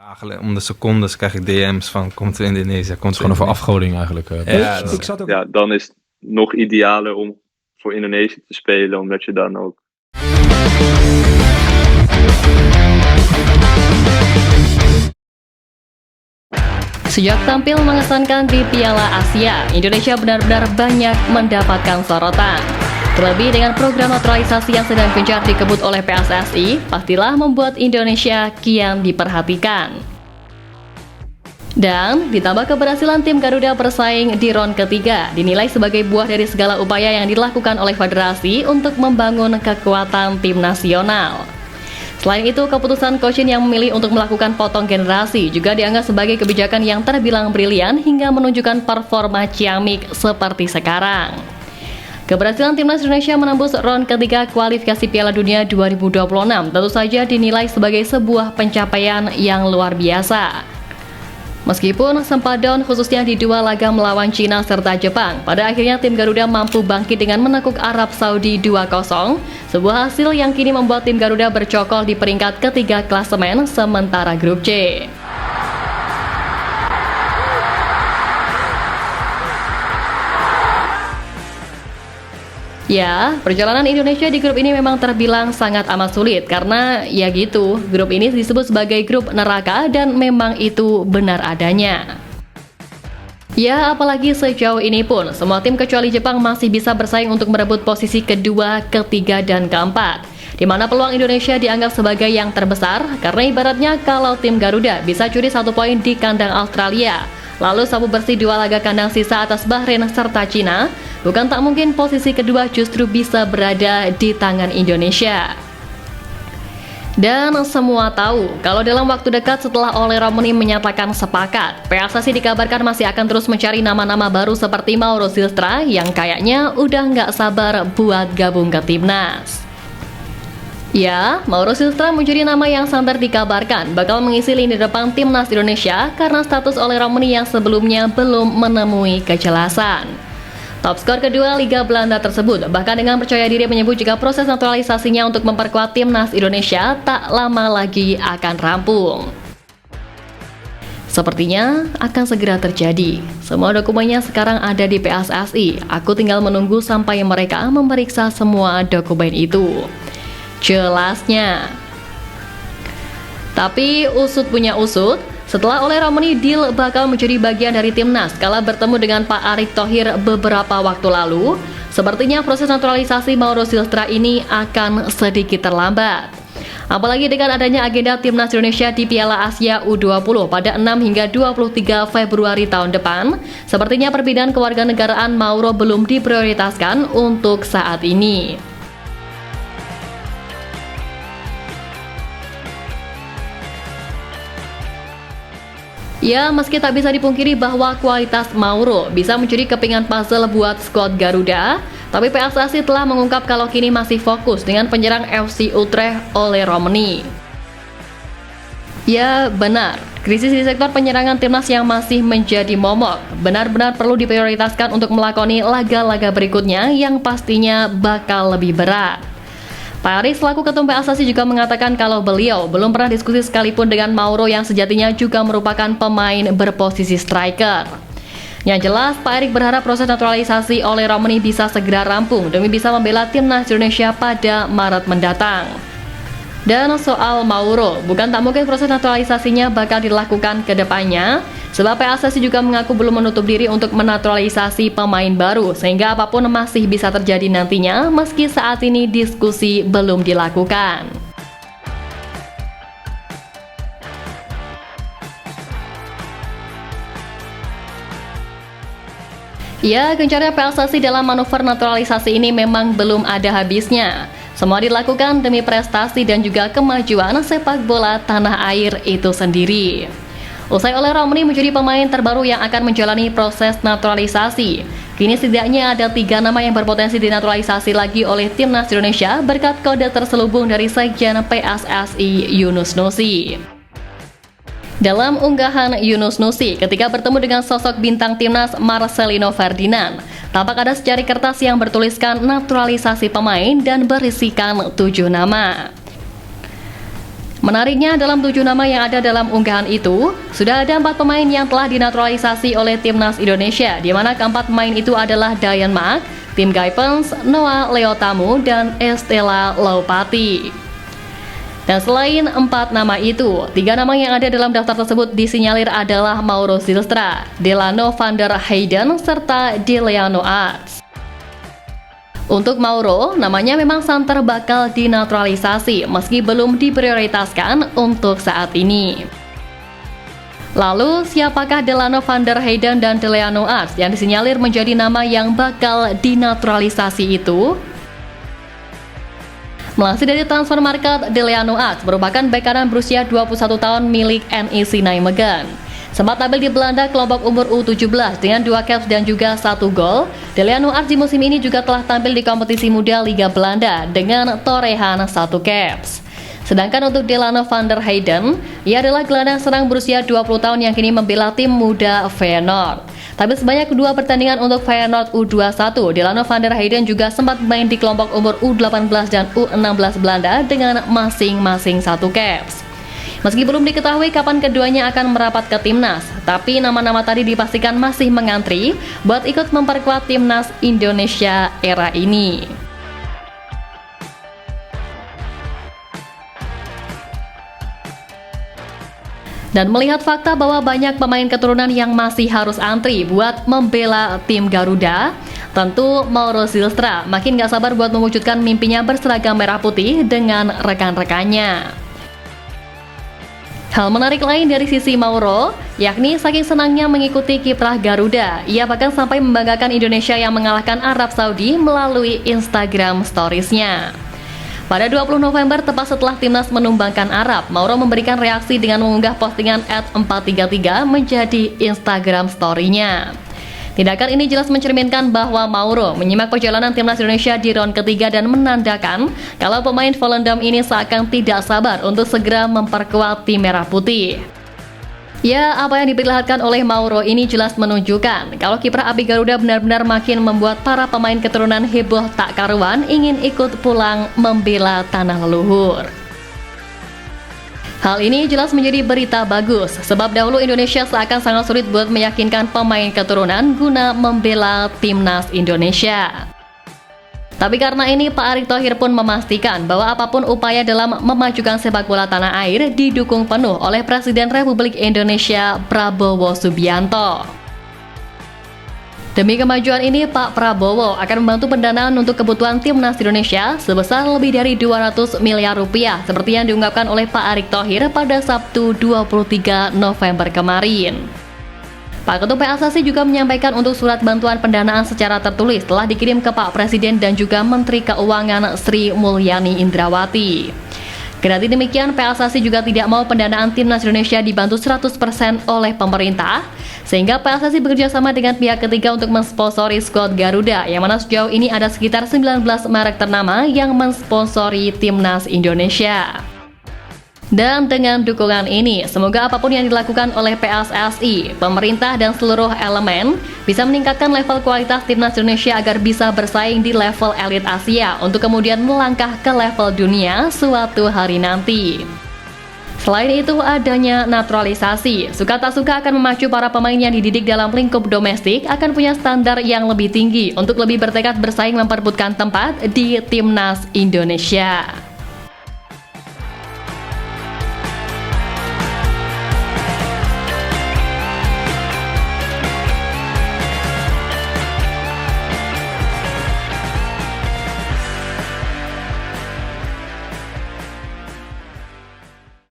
Eigenlijk om de secondes krijg ik DM's van komt er Indonesië, komt er Gewoon over Indonesië. afgoding eigenlijk. Ja, Ik zat ook... Ja, dan is het nog idealer om voor Indonesië te spelen, omdat je dan ook... Sejak tampil mengesankan di Piala Asia, Indonesia benar-benar banyak mendapatkan sorotan. Terlebih dengan program naturalisasi yang sedang gencar dikebut oleh PSSI, pastilah membuat Indonesia kian diperhatikan. Dan ditambah keberhasilan tim Garuda bersaing di ronde ketiga dinilai sebagai buah dari segala upaya yang dilakukan oleh federasi untuk membangun kekuatan tim nasional. Selain itu, keputusan Coach Shin yang memilih untuk melakukan potong generasi juga dianggap sebagai kebijakan yang terbilang brilian hingga menunjukkan performa ciamik seperti sekarang. Keberhasilan timnas Indonesia menembus ronde ketiga kualifikasi Piala Dunia 2026 tentu saja dinilai sebagai sebuah pencapaian yang luar biasa. Meskipun sempat down khususnya di dua laga melawan Cina serta Jepang, pada akhirnya tim Garuda mampu bangkit dengan menekuk Arab Saudi 2-0, sebuah hasil yang kini membuat tim Garuda bercokol di peringkat ketiga klasemen sementara grup C. Ya, perjalanan Indonesia di grup ini memang terbilang sangat amat sulit karena ya gitu, grup ini disebut sebagai grup neraka dan memang itu benar adanya. Ya, apalagi sejauh ini pun, semua tim kecuali Jepang masih bisa bersaing untuk merebut posisi kedua, ketiga, dan keempat. Di mana peluang Indonesia dianggap sebagai yang terbesar karena ibaratnya kalau tim Garuda bisa curi 1 poin di kandang Australia, lalu sabu bersih 2 laga kandang sisa atas Bahrain serta Cina, bukan tak mungkin posisi kedua justru bisa berada di tangan Indonesia. Dan semua tahu, kalau dalam waktu dekat setelah Ole Romani menyatakan sepakat, PSSI dikabarkan masih akan terus mencari nama-nama baru seperti Mauro Silstra yang kayaknya udah nggak sabar buat gabung ke timnas. Ya, Mauro Silstra menjadi nama yang santer dikabarkan bakal mengisi lini depan timnas Indonesia karena status Ole Romani yang sebelumnya belum menemui kejelasan. Top skor kedua Liga Belanda tersebut bahkan dengan percaya diri menyebut jika proses naturalisasinya untuk memperkuat timnas Indonesia tak lama lagi akan rampung. Sepertinya akan segera terjadi. Semua dokumennya sekarang ada di PSSI. Aku tinggal menunggu sampai mereka memeriksa semua dokumen itu. Jelasnya. Tapi usut punya usut, setelah Ole Romani deal bakal menjadi bagian dari timnas kala bertemu dengan Pak Erick Thohir beberapa waktu lalu, sepertinya proses naturalisasi Mauro Silstra ini akan sedikit terlambat. Apalagi dengan adanya agenda timnas Indonesia di Piala Asia U20 pada 6 hingga 23 Februari tahun depan, sepertinya perbedaan kewarganegaraan Mauro belum diprioritaskan untuk saat ini. Ya, meski tak bisa dipungkiri bahwa kualitas Mauro bisa menjadi kepingan puzzle buat skuad Garuda, tapi PSSI telah mengungkap kalau kini masih fokus dengan penyerang FC Utrecht Ole Romani. Ya, benar, krisis di sektor penyerangan timnas yang masih menjadi momok benar-benar perlu diprioritaskan untuk melakoni laga-laga berikutnya yang pastinya bakal lebih berat. Pak Erick selaku ketum PSSI juga mengatakan kalau beliau belum pernah diskusi sekalipun dengan Mauro yang sejatinya juga merupakan pemain berposisi striker. Yang jelas, Pak Erick berharap proses naturalisasi Ole Romani bisa segera rampung demi bisa membela timnas Indonesia pada Maret mendatang. Dan soal Mauro, bukan tak mungkin proses naturalisasinya bakal dilakukan ke depannya, sebab PSSI juga mengaku belum menutup diri untuk menaturalisasi pemain baru, sehingga apapun masih bisa terjadi nantinya meski saat ini diskusi belum dilakukan. Ya, gencarnya PSSI dalam manuver naturalisasi ini memang belum ada habisnya. Semua dilakukan demi prestasi dan juga kemajuan sepak bola tanah air itu sendiri. Usai Ole Romani menjadi pemain terbaru yang akan menjalani proses naturalisasi, kini setidaknya ada 3 nama yang berpotensi dinaturalisasi lagi oleh timnas Indonesia berkat kode terselubung dari Sekjen PSSI Yunus Nusi. Dalam unggahan Yunus Nusi ketika bertemu dengan sosok bintang timnas Marcelino Ferdinand, tampak ada secari kertas yang bertuliskan naturalisasi pemain dan berisikan 7 nama. Menariknya, dalam 7 nama yang ada dalam unggahan itu, sudah ada 4 pemain yang telah dinaturalisasi oleh Timnas Indonesia, di mana keempat pemain itu adalah Dayan Mak, Tim Gaipens, Noah Leotamu, dan Estela Laupati. Dan selain 4 nama itu, 3 nama yang ada dalam daftar tersebut disinyalir adalah Mauro Zylstra, Delano van der Heyden, serta Deleano Arts. Untuk Mauro, namanya memang santer bakal dinaturalisasi meski belum diprioritaskan untuk saat ini. Lalu, siapakah Delano van der Heyden dan Deleano Arts yang disinyalir menjadi nama yang bakal dinaturalisasi itu? Melansir dari Transfer Market, Deleano Arts merupakan bek kanan berusia 21 tahun milik NEC Nijmegen. Sempat tampil di Belanda kelompok umur U17 dengan 2 caps dan juga 1 gol. Deleano Arts di musim ini juga telah tampil di kompetisi muda Liga Belanda dengan torehan 1 caps. Sedangkan untuk Delano van der Heyden, ia adalah gelandang serang berusia 20 tahun yang kini membela tim muda Feyenoord. Tapi sebanyak 2 pertandingan untuk Feyenoord U21, Delano van der Heyden juga sempat main di kelompok umur U18 dan U16 Belanda dengan masing-masing 1 caps. Meski belum diketahui kapan keduanya akan merapat ke timnas, tapi nama-nama tadi dipastikan masih mengantri buat ikut memperkuat timnas Indonesia era ini. Dan melihat fakta bahwa banyak pemain keturunan yang masih harus antri buat membela tim Garuda, tentu Mauro Zylstra makin gak sabar buat mewujudkan mimpinya berseragam merah putih dengan rekan-rekannya. Hal menarik lain dari sisi Mauro, yakni saking senangnya mengikuti kiprah Garuda, ia bahkan sampai membanggakan Indonesia yang mengalahkan Arab Saudi melalui Instagram Stories-nya. Pada 20 November, tepat setelah timnas menumbangkan Arab, Mauro memberikan reaksi dengan mengunggah postingan @433 menjadi Instagram Story-nya. Tindakan ini jelas mencerminkan bahwa Mauro menyimak perjalanan timnas Indonesia di round ketiga dan menandakan kalau pemain Volendam ini seakan tidak sabar untuk segera memperkuat tim merah putih. Ya, apa yang diperlihatkan oleh Mauro ini jelas menunjukkan kalau kiprah Api Garuda benar-benar makin membuat para pemain keturunan heboh tak karuan ingin ikut pulang membela tanah leluhur. Hal ini jelas menjadi berita bagus, sebab dahulu Indonesia seakan sangat sulit buat meyakinkan pemain keturunan guna membela timnas Indonesia. Tapi karena ini, Pak Erick Thohir pun memastikan bahwa apapun upaya dalam memajukan sepak bola tanah air didukung penuh oleh Presiden Republik Indonesia Prabowo Subianto. Demi kemajuan ini, Pak Prabowo akan membantu pendanaan untuk kebutuhan timnas Indonesia sebesar lebih dari 200 miliar rupiah seperti yang diungkapkan oleh Pak Erick Thohir pada Sabtu 23 November kemarin. Pak Ketua PSSI juga menyampaikan untuk surat bantuan pendanaan secara tertulis telah dikirim ke Pak Presiden dan juga Menteri Keuangan Sri Mulyani Indrawati. Kendati demikian, PSSI juga tidak mau pendanaan timnas Indonesia dibantu 100% oleh pemerintah, sehingga PSSI bekerja sama dengan pihak ketiga untuk mensponsori skuad Garuda, yang mana sejauh ini ada sekitar 19 merek ternama yang mensponsori timnas Indonesia. Dan dengan dukungan ini, semoga apapun yang dilakukan oleh PSSI, pemerintah, dan seluruh elemen bisa meningkatkan level kualitas timnas Indonesia agar bisa bersaing di level elit Asia untuk kemudian melangkah ke level dunia suatu hari nanti. Selain itu, adanya naturalisasi, suka tak suka akan memacu para pemain yang dididik dalam lingkup domestik akan punya standar yang lebih tinggi untuk lebih bertekad bersaing memperebutkan tempat di timnas Indonesia.